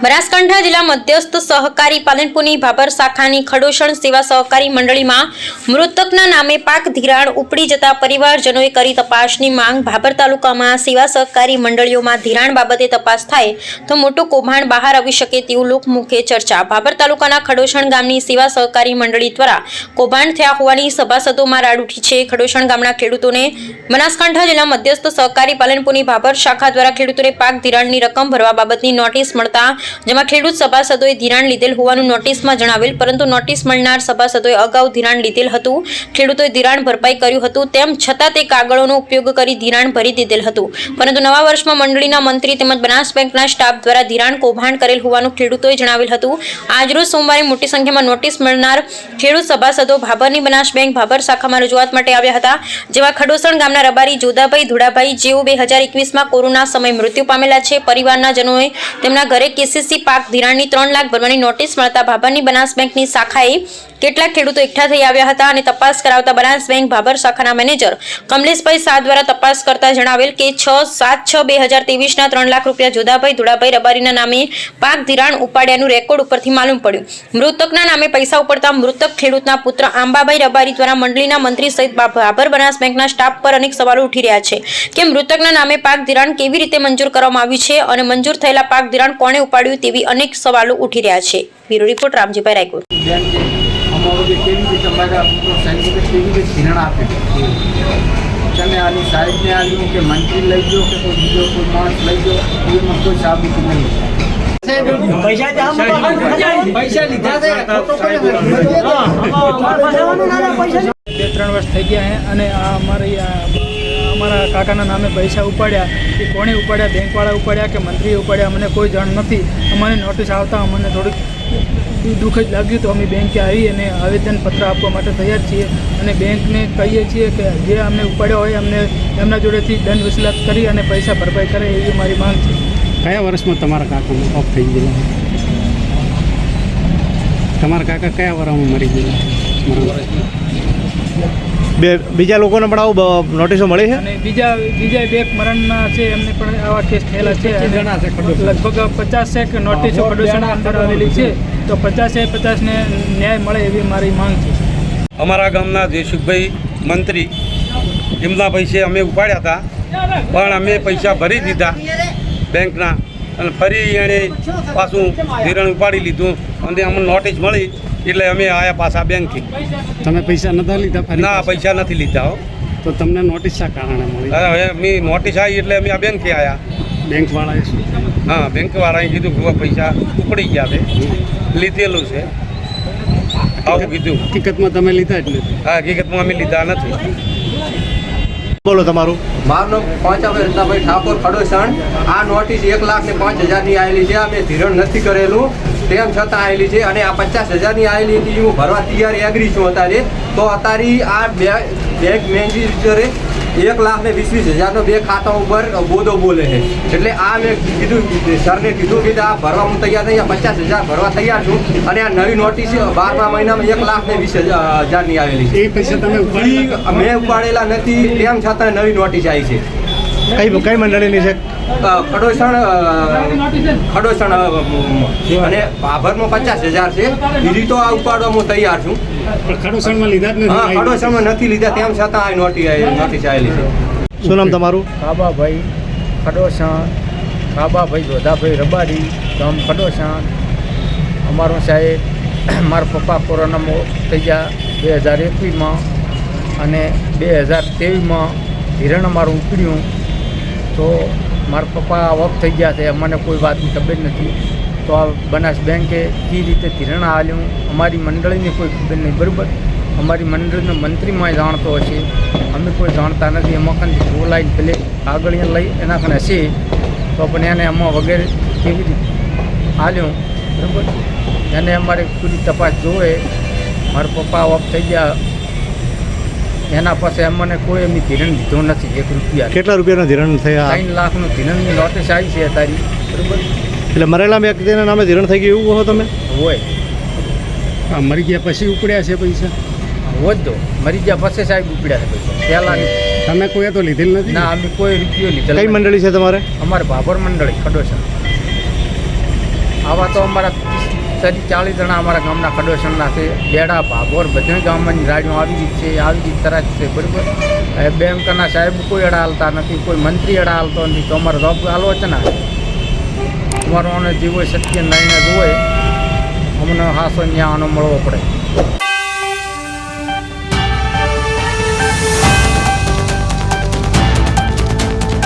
બનાસકાંઠા જિલ્લા મધ્યસ્થ સહકારી પાલનપુરની ભાભર શાખાની ખડોસણ સેવા સહકારી મંડળીમાં મૃતકના નામે પાક ધિરાણ ઉપડી જતા પરિવારજનોએ કરી તપાસની માંગ। ભાભર તાલુકામાં સેવા સહકારી મંડળીઓમાં ધિરાણ બાબતે તપાસ થાય તો મોટું કૌભાંડ બહાર આવી શકે તેવું લોકમુખે ચર્ચા। ભાભર તાલુકાના ખડોસણ ગામની સેવા સહકારી મંડળી દ્વારા કૌભાંડ થયા હોવાની સભાસદોમાં રાડ ઉઠી છે। ખડોસણ ગામના ખેડૂતોને બનાસકાંઠા જિલ્લા મધ્યસ્થ સહકારી પાલનપુરની ભાભર શાખા દ્વારા ખેડૂતોને પાક ધિરાણની રકમ ભરવા બાબતની નોટિસ મળતા જેમાં ખેડૂત સભાસદોએ ધિરાણ લીધેલ હોવાનું નોટિસમાં જણાવેલ, પરંતુ નોટિસ મળનાર સભાસદોએ અગાઉ ધિરાણ લીધેલ હતું। ખેડૂતોએ ધિરાણ ભરપાઈ કર્યું હતું, તેમ છતાં તે કાગળોનો ઉપયોગ કરી ધિરાણ ભરી દીધેલ હતું, પરંતુ નવા વર્ષમાં મંડળીના મંત્રી તેમજ બનાસ બેંકના સ્ટાફ દ્વારા ધિરાણ કૌભાંડ કરેલ હોવાનું ખેડૂતોએ જણાવેલ હતું। આજરોજ સોમવારે મોટી સંખ્યામાં નોટિસ મળનાર ખેડૂત સભાસદો ભાભરની બનાસ બેંક ભાભર શાખામાં રજૂઆત માટે આવ્યા હતા, જેમાં ખડોસણ ગામના રબારી જોધાભાઈ ધુડાભાઈ જેઓ 2021માં કોરોના સમયે મૃત્યુ પામેલા છે। પરિવારના જનોએ તેમના ઘરે કેસીસી પાક ધિરાણની 3 લાખ ભરવાની નોટિસ મળતા ભાભરની બનાસ બેંકની શાખાએ કેટલાક ખેડૂતો એકઠા થઈ આવ્યા હતા અને તપાસ કરાવતા બનાસ બેંક ભાભર શાખાના મેનેજર કમલેશભાઈ શાહ દ્વારા તપાસ કરતા જણાવેલ કે 6/7/2023ના 3 લાખ રૂપિયા જોધાભાઈ ધુડાભાઈ રબારીના નામે પાક ધિરાણ ઉપાડ્યાનું રેકોર્ડ ઉપરથી માલુમ પડ્યું। મૃતકના નામે પૈસા ઉપડતા મૃતક ખેડૂતના પુત્ર આંબાભાઈ રબારી દ્વારા મંડળીના મંત્રી સહિત ભાભર બનાસ બેંકના સ્ટાફ પર અનેક સવાલો ઉઠી રહ્યા છે કે મૃતકના નામે પાક ધિરાણ કેવી રીતે મંજૂર કરવામાં આવ્યું છે અને મંજૂર થયેલા પાક ધિરાણ કોણે ઉપાડ્યું તેવી અનેક સવાલો ઉઠી રહ્યા છે। Bureau report Ramjibhai Raikot. मंत्री लई गयो कि कोई बीजो कोई माणस लई गयो एमां कोई साबित नहीं। पैसा लीधा है 2-3 वर्ष થઈ ગયા હે અને અમારા કાકાના નામે પૈસા ઉપાડ્યા એ કોણે ઉપાડ્યા, બેંકવાળા ઉપાડ્યા કે મંત્રીએ ઉપાડ્યા મને કોઈ જાણ નથી। અમને નોટિસ આવતા અમને થોડીક દુઃખ જ લાગ્યું તો અમે બેંકે આવી અને આવેદનપત્ર આપવા માટે તૈયાર છીએ અને બેંકને કહીએ છીએ કે જે અમને ઉપાડ્યો હોય અમને એમના જોડેથી દંડ વસૂલાત કરી અને પૈસા ભરપાઈ કરે એવી મારી માંગ છે। કયા વર્ષમાં તમારા કાકાનું ઓફ થઈ ગયેલા? તમારા કાકા કયા વર્ષમાં મરી ગયેલા? બીજા લોકોને પણ આવું નોટિસો મળી છે અને બીજા 2 મરણના છે, એમને પણ આવા કેસ થયેલા છે। લગભગ 50 નોટિસો ખડોસણ અંદર આવેલી છે, તો 50-50ને ન્યાય મળે એવી મારી માંગ છે। અમારા ગામના જયસુખભાઈ મંત્રી એમના પૈસે અમે ઉપાડ્યા હતા, પણ અમે પૈસા ભરી દીધા બેંકના અને ફરી એણે પાછું ધિરાણ ઉપાડી લીધું અને અમને નોટિસ મળી એટલે અમે આવ્યા પાછા બેંકથી। તમે પૈસા નતા લીધા? ના, પૈસા નથી લીધા હો। તો તમને નોટિસ શા કારણે મળી? હવે અમે નોટિસ આવી એટલે અમે આ બેંકે આવ્યા। બેંકવાળાએ શું? હા, બેંકવાળાએ કીધું કે પૈસા ઉપડી ગયા છે, લીધેલું છે આવું કીધું। હકીકતમાં તમે લીધા જ નથી? હા, હકીકતમાં અમે લીધા નથી। બોલો તમારું? મારું નામ પાંચાભાઈ રત્નાભાઈ ઠાકોર ખડોસણ। આ નોટિસ 1,05,000ની આવેલી છે, અમે ધિરાણ નથી કરેલું તેમ છતાં આવેલી છે અને આ 50,000ની આવેલી હતી હું ભરવા તૈયાર એગ્રી છું અત્યારે। તો અત્યારે આ બેંક મેનેજરે 1,20,000નો 2 ખાતા ઉપર બોધો બોલે છે, એટલે આ મેં કીધું સરને કીધું કે આ ભરવા હું તૈયાર નહીં, 50,000 ભરવા તૈયાર છું અને આ નવી નોટિસ 12મા મહિનામાં 1,20,000ની આવેલી છે। એ પૈસા તમે મેં ઉપાડેલા નથી તેમ છતાં નવી નોટિસ આવી છે। કઈ મંડળીની છે? ખડોસણ અને ભાભરમાં 50,000 છે, બીજી તો આ ઉપાડવા હું તૈયાર છું। પણ ખડોસણમાં લીધા જ નથી? હા, ખડોસણમાં નથી લીધા તેમ છતાં આ નોટિસ આવેલી છે। શું નામ તમારું? કાબાભાઈ ખડોસણ, કાબાભાઈ જોધાભાઈ રબારી, ગામ ખડોસણ। અમારો સાહેબ મારા પપ્પા કોરોનામાં થઈ ગયા 2021માં અને 2023માં ધિરાણ અમારું ઉપડ્યું, તો મારા પપ્પા વખ થઈ ગયા છે, અમને કોઈ વાતની ખબર નથી। તો આ બનાસ બેંકે કઈ રીતે ધિરાણ આલ્યું અમારી મંડળીને કોઈ ખબર નહીં, બરાબર? અમારી મંડળીનો મંત્રીમાં જાણતો હશે, અમે કોઈ જાણતા નથી। એમાં કંઈ બોલાઈને પેલે આગળ લઈ એના કણે હશે તો પણ એને આમાં વગેરે કેવી રીતે આલ્યું, બરાબર? એને અમારે પૂરી તપાસ જોવે। મારા પપ્પા વખ થઈ ગયા એના પાસે અમને કોઈ એમની ધિરાણ લીધો નથી 1 રૂપિયા। કેટલા રૂપિયાના ધિરાણ થયા? 3 લાખનું ધિરાણની નોટિસ આવી છે તારી, બરાબર? એટલે મરેલા વ્યક્તિના નામે ધિરાણ થઈ ગયું એવું હો તમે? હોય મરી ગયા પછી ઉપડ્યા છે પૈસા? હોય તો મરી ગયા પછી સાહેબ ઉપડ્યા છે પૈસા, પહેલાં તમે કોઈ તો લીધેલ નથી? ના, અમે કોઈ રૂપિયો લીધેલ। કઈ મંડળી છે તમારે? અમારે ભાભર મંડળી ખડોસણ। આવા તો અમારા 40 જણા અમારા ગામના ખડોસણના છે. બેડા ભાભોર બધે ગામની ગાડીઓ આવી ગઈ છે, આવી ગઈ તરત છે. બરાબર, હવે બેંકના સાહેબ કોઈ એડા હાલતા નથી, કોઈ મંત્રી એડા હાલતો નથી. તો અમારે જવાબ આલોચના અમારો જીવો સત્ય લઈને જોવે, અમને હાસો ન્યાય મળવો પડે.